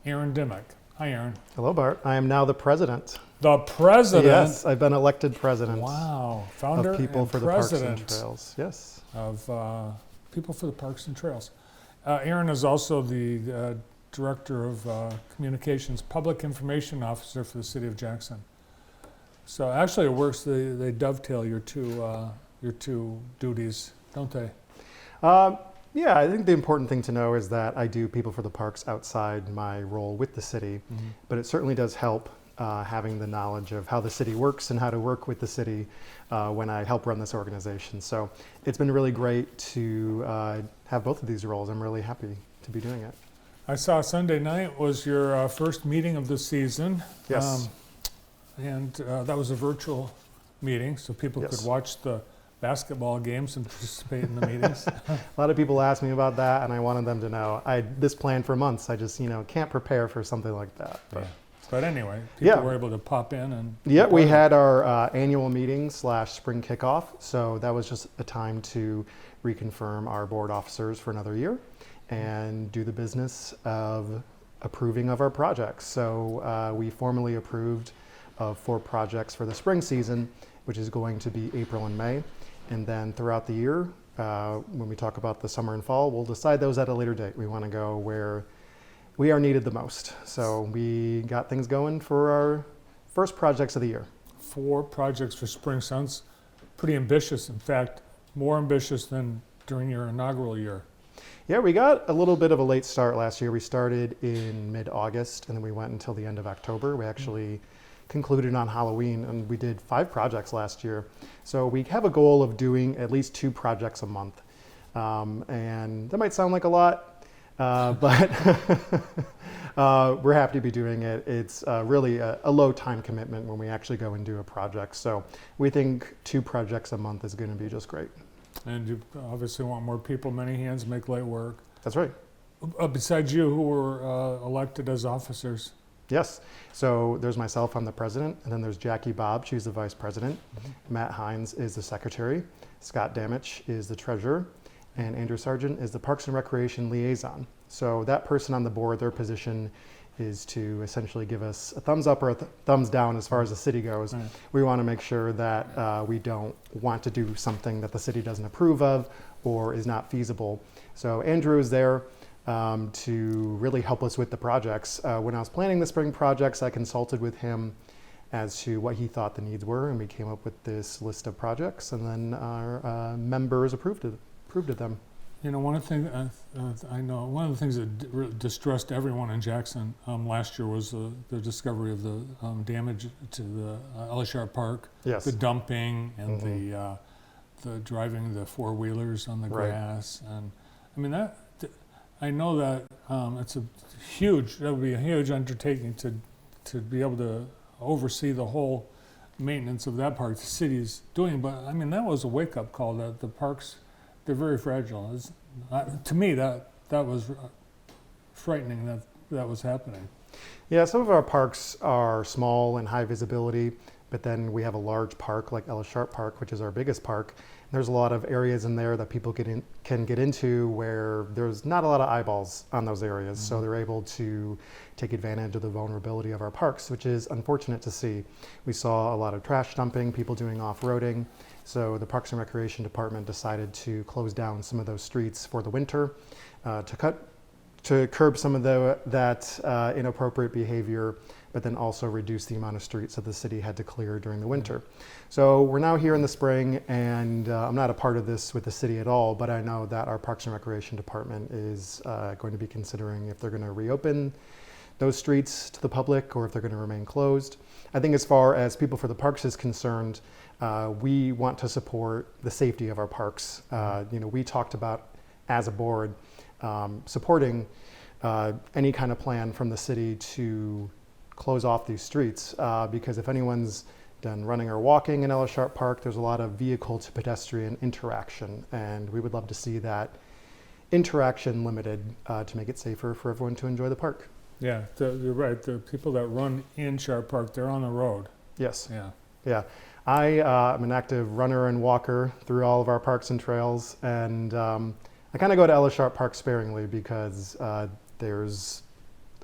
Aaron Dimmick. Hi, Aaron. Hello, Bart. I am now the president. The president? Yes, I've been elected president. Wow. Founder of People and for the Parks and president Trails. Yes. of People for the Parks and Trails. Aaron is also the Director of Communications, Public Information Officer for the City of Jackson. So actually it works, they dovetail your two duties, don't they? Yeah, I think the important thing to know is that I do People for the Parks outside my role with the city, but it certainly does help having the knowledge of how the city works and how to work with the city when I help run this organization. So it's been really great to have both of these roles. I'm really happy to be doing it. I saw Sunday night was your first meeting of the season. Yes. And that was a virtual meeting, so people Yes. could watch the basketball games and participate in the meetings. A lot of people asked me about that, and I wanted them to know I had this planned for months. I just, can't prepare for something like that. But, Yeah. But anyway, people Yeah. were able to pop in and... Yeah, we had our annual meeting / spring kickoff. So that was just a time to reconfirm our board officers for another year and do the business of approving of our projects. So we formally approved of 4 projects for the spring season, which is going to be April and May. And then throughout the year, when we talk about the summer and fall, we'll decide those at a later date. We want to go where we are needed the most. So we got things going for our first projects of the year. 4 projects for spring. Sounds pretty ambitious. In fact, more ambitious than during your inaugural year. Yeah, we got a little bit of a late start last year. We started in mid-August and then we went until the end of October. We actually concluded on Halloween and we did 5 projects last year. So we have a goal of doing at least 2 projects a month. And that might sound like a lot, but we're happy to be doing it. It's really a low time commitment when we actually go and do a project. So we think 2 projects a month is going to be just great. And you obviously want more people, many hands, make light work. That's right. Besides you, who were elected as officers? Yes. So there's myself, I'm the president, and then there's Jackie Bobb, she's the vice president. Matt Hines is the secretary. Scott Damich is the treasurer. And Andrew Sargent is the Parks and Recreation liaison. So that person on the board, their position is to essentially give us a thumbs up or a thumbs down as far as the city goes. Right. We want to make sure that we don't want to do something that the city doesn't approve of or is not feasible. So Andrew is there to really help us with the projects. When I was planning the spring projects, I consulted with him as to what he thought the needs were, and we came up with this list of projects, and then our members approved of them. You know, one of the things that distressed everyone in Jackson last year was the discovery of the damage to the Ellisharp Park, Yes. the dumping and the driving the 4-wheelers on the Right. grass, and I mean I know that that would be a huge undertaking to be able to oversee the whole maintenance of that park the city's doing, but I mean that was a wake-up call that the parks, they're very fragile. To me, that was frightening that was happening. Yeah, some of our parks are small and high visibility, but then we have a large park like Ellisharp Park, which is our biggest park. There's a lot of areas in there that people can get into where there's not a lot of eyeballs on those areas, so they're able to take advantage of the vulnerability of our parks, which is unfortunate to see. We saw a lot of trash dumping, people doing off-roading, so the Parks and Recreation Department decided to close down some of those streets for the winter to curb some of that inappropriate behavior, but then also reduce the amount of streets that the city had to clear during the winter. So we're now here in the spring, and I'm not a part of this with the city at all, but I know that our Parks and Recreation Department is going to be considering if they're going to reopen those streets to the public or if they're going to remain closed. I think as far as People for the Parks is concerned, we want to support the safety of our parks. We talked about, as a board, supporting any kind of plan from the city to close off these streets, because if anyone's done running or walking in Ellisharp Park, there's a lot of vehicle to pedestrian interaction, and we would love to see that interaction limited to make it safer for everyone to enjoy the park. Yeah, you're right. The people that run in Sharp Park, they're on the road. Yes. Yeah. I'm an active runner and walker through all of our parks and trails, and I kind of go to Ellisharp Park sparingly because there's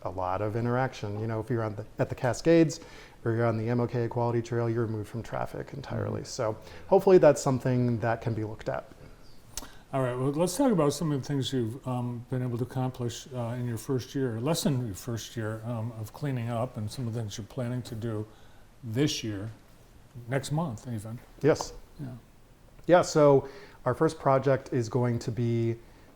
a lot of interaction. You know, if you're at the Cascades or you're on the MLK Equality Trail, you're removed from traffic entirely. So hopefully that's something that can be looked at. All right, well, let's talk about some of the things you've been able to accomplish in your first year, less than your first year of cleaning up, and some of the things you're planning to do this year, next month even. Yes. Yeah. Yeah, so our first project is going to be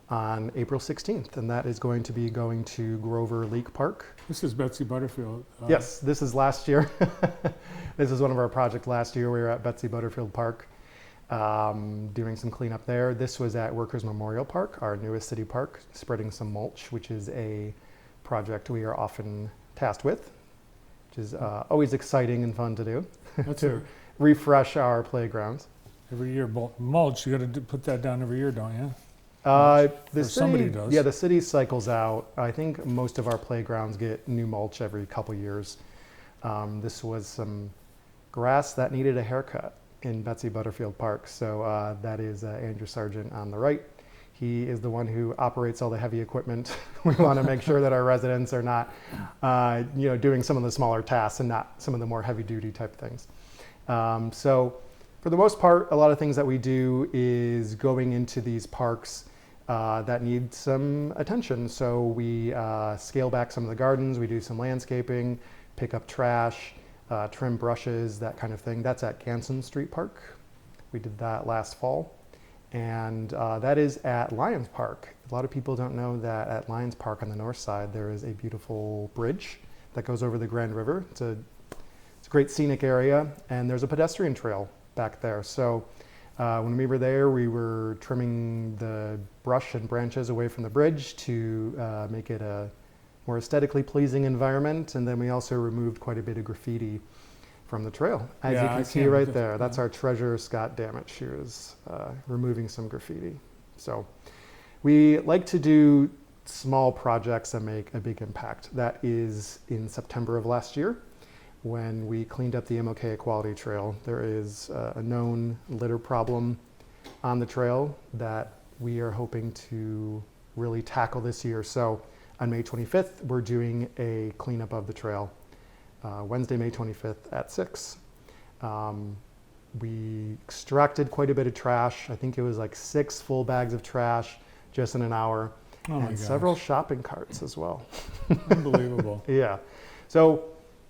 on April 16th, and that is going to be going to Grover League Park. This is Betsy Butterfield. Yes, this is last year. This is one of our projects last year. We were at Betsy Butterfield Park doing some cleanup there. This was at Workers Memorial Park, our newest city park, spreading some mulch, which is a project we are often tasked with, which is always exciting and fun to do. That's to refresh our playgrounds. every year. Mulch, you got to put that down every year, don't you? The Or somebody city, does. yeah, the city cycles out. I think most of our playgrounds get new mulch every couple years. This was some grass that needed a haircut in Betsy Butterfield Park. So that is Andrew Sargent on the right. He is the one who operates all the heavy equipment. We want to make sure that our residents are not, doing some of the smaller tasks and not some of the more heavy-duty type things. So for the most part, a lot of things that we do is going into these parks that need some attention. So we scale back some of the gardens, we do some landscaping, pick up trash, trim brushes, that kind of thing. That's at Ganson Street Park. We did that last fall. And that is at Lions Park. A lot of people don't know that at Lions Park on the north side, there is a beautiful bridge that goes over the Grand River. It's a great scenic area, and there's a pedestrian trail back there. So when we were there, we were trimming the brush and branches away from the bridge to make it a more aesthetically pleasing environment. And then we also removed quite a bit of graffiti from the trail. As Yeah, you I can see can't right look at there, that. that's our treasurer, Scott Damage. She was removing some graffiti. So we like to do small projects that make a big impact. That is in September of last year when we cleaned up the MLK Equality Trail. There is a known litter problem on the trail that we are hoping to really tackle this year. So on May 25th, we're doing a cleanup of the trail. Wednesday, May 25th at 6. We extracted quite a bit of trash. I think it was like 6 full bags of trash just in an hour, Oh my and gosh. several shopping carts as well. Unbelievable. Yeah. So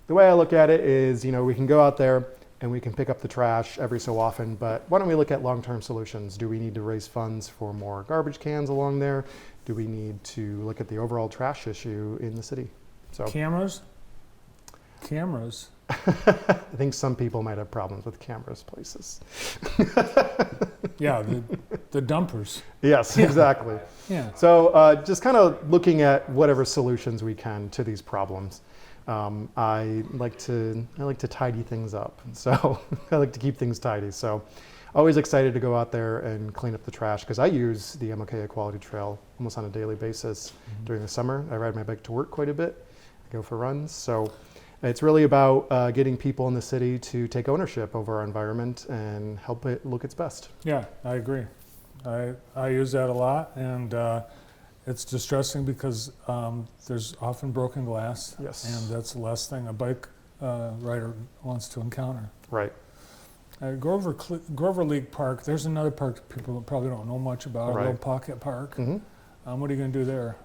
the way I look at it is, we can go out there and we can pick up the trash every so often, but why don't we look at long-term solutions? Do we need to raise funds for more garbage cans along there? Do we need to look at the overall trash issue in the city? So Cameras? I think some people might have problems with cameras places. Yeah, the dumpers. Yes, exactly. Yeah. So just kind of looking at whatever solutions we can to these problems. I like to tidy things up, so I like to keep things tidy. So always excited to go out there and clean up the trash because I use the MLK Equality Trail almost on a daily basis during the summer. I ride my bike to work quite a bit. I go for runs. So it's really about getting people in the city to take ownership over our environment and help it look its best. Yeah, I agree. I use that a lot, and it's distressing because there's often broken glass, Yes. and that's the last thing a bike rider wants to encounter. Right. Grover League Park, there's another park people probably don't know much about, Right. a little pocket park. Mm-hmm. What are you going to do there?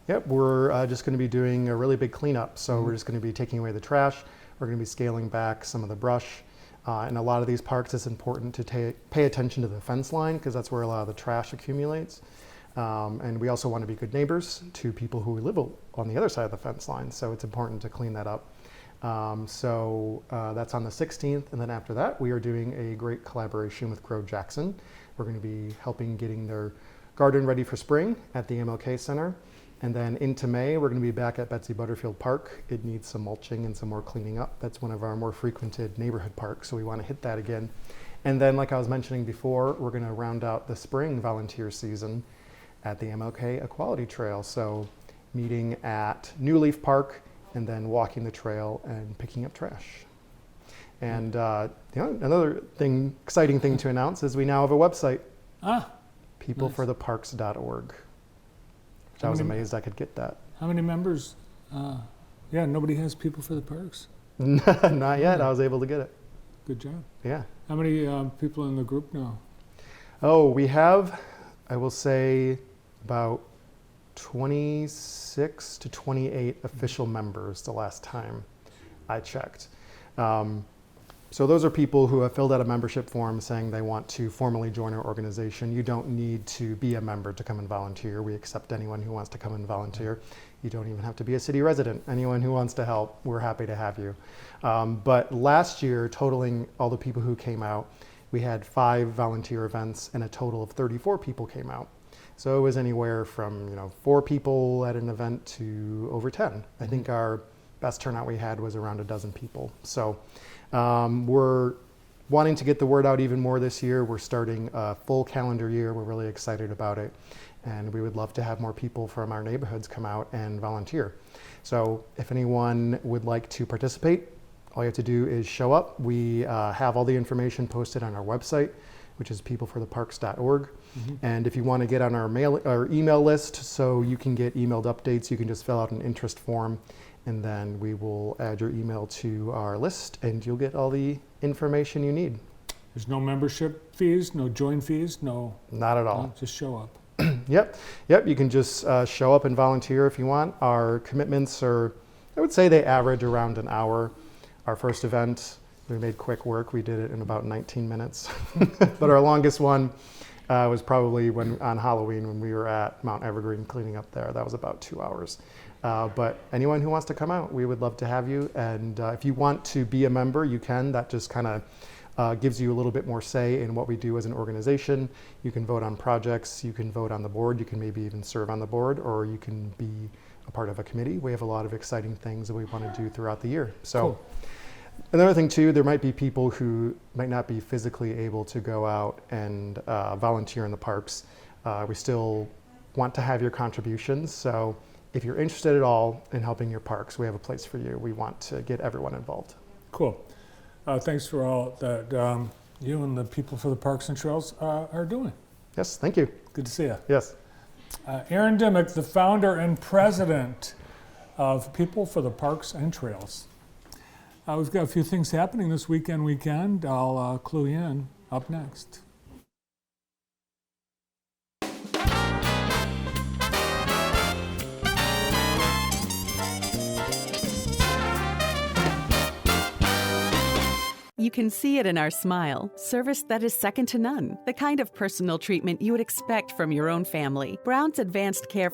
Yep, we're just going to be doing a really big cleanup. So Mm-hmm. we're just going to be taking away the trash. We're going to be scaling back some of the brush. In a lot of these parks, it's important to pay attention to the fence line because that's where a lot of the trash accumulates. And we also want to be good neighbors to people who live on the other side of the fence line. So it's important to clean that up. So that's on the 16th. And then after that, we are doing a great collaboration with Grove Jackson. We're going to be helping getting their garden ready for spring at the MLK Center. And then into May, we're going to be back at Betsy Butterfield Park. It needs some mulching and some more cleaning up. That's one of our more frequented neighborhood parks, so we want to hit that again. And then, like I was mentioning before, we're going to round out the spring volunteer season at the MLK Equality Trail. So meeting at New Leaf Park and then walking the trail and picking up trash. And another exciting thing to announce is we now have a website, peoplefortheparks.org. I was amazed I could get that. How many members Yeah, nobody has people for the parks. Not yet. I was able to get it. Good job. Yeah. How many people in the group now? Oh, we have, I will say, about 26 to 28 official members the last time I checked. So those are people who have filled out a membership form saying they want to formally join our organization. You don't need to be a member to come and volunteer. We accept anyone who wants to come and volunteer. You don't even have to be a city resident. Anyone who wants to help, we're happy to have you. But last year, totaling all the people who came out, we had 5 volunteer events and a total of 34 people came out. So it was anywhere from 4 people at an event to over 10. I think our best turnout we had was around a dozen people. So we're wanting to get the word out even more this year. We're starting a full calendar year. We're really excited about it. And we would love to have more people from our neighborhoods come out and volunteer. So if anyone would like to participate, all you have to do is show up. We have all the information posted on our website, which is peoplefortheparks.org. And if you want to get on our email list so you can get emailed updates, you can just fill out an interest form, and then we will add your email to our list and you'll get all the information you need. There's no membership fees, no join fees, no? Not at all. No, just show up. Yep, you can just show up and volunteer if you want. Our commitments are, I would say they average around an hour. Our first event, we made quick work. We did it in about 19 minutes. But our longest one was probably on Halloween when we were at Mount Evergreen cleaning up there. That was about 2 hours. But anyone who wants to come out, we would love to have you. And if you want to be a member, you can. That just kind of gives you a little bit more say in what we do as an organization. You can vote on projects, you can vote on the board, you can maybe even serve on the board, or you can be a part of a committee. We have a lot of exciting things that we want to do throughout the year. So. Cool. Another thing too, there might be people who might not be physically able to go out and volunteer in the parks. We still want to have your contributions. So if you're interested at all in helping your parks, we have a place for you. We want to get everyone involved. Cool. Thanks for all that you and the People for the Parks and Trails are doing. Yes, thank you. Good to see you. Yes. Aaron Dimmick, the founder and president of People for the Parks and Trails. We've got a few things happening this weekend. I'll clue you in up next. You can see it in our smile. Service that is second to none. The kind of personal treatment you would expect from your own family. Brown's Advanced Care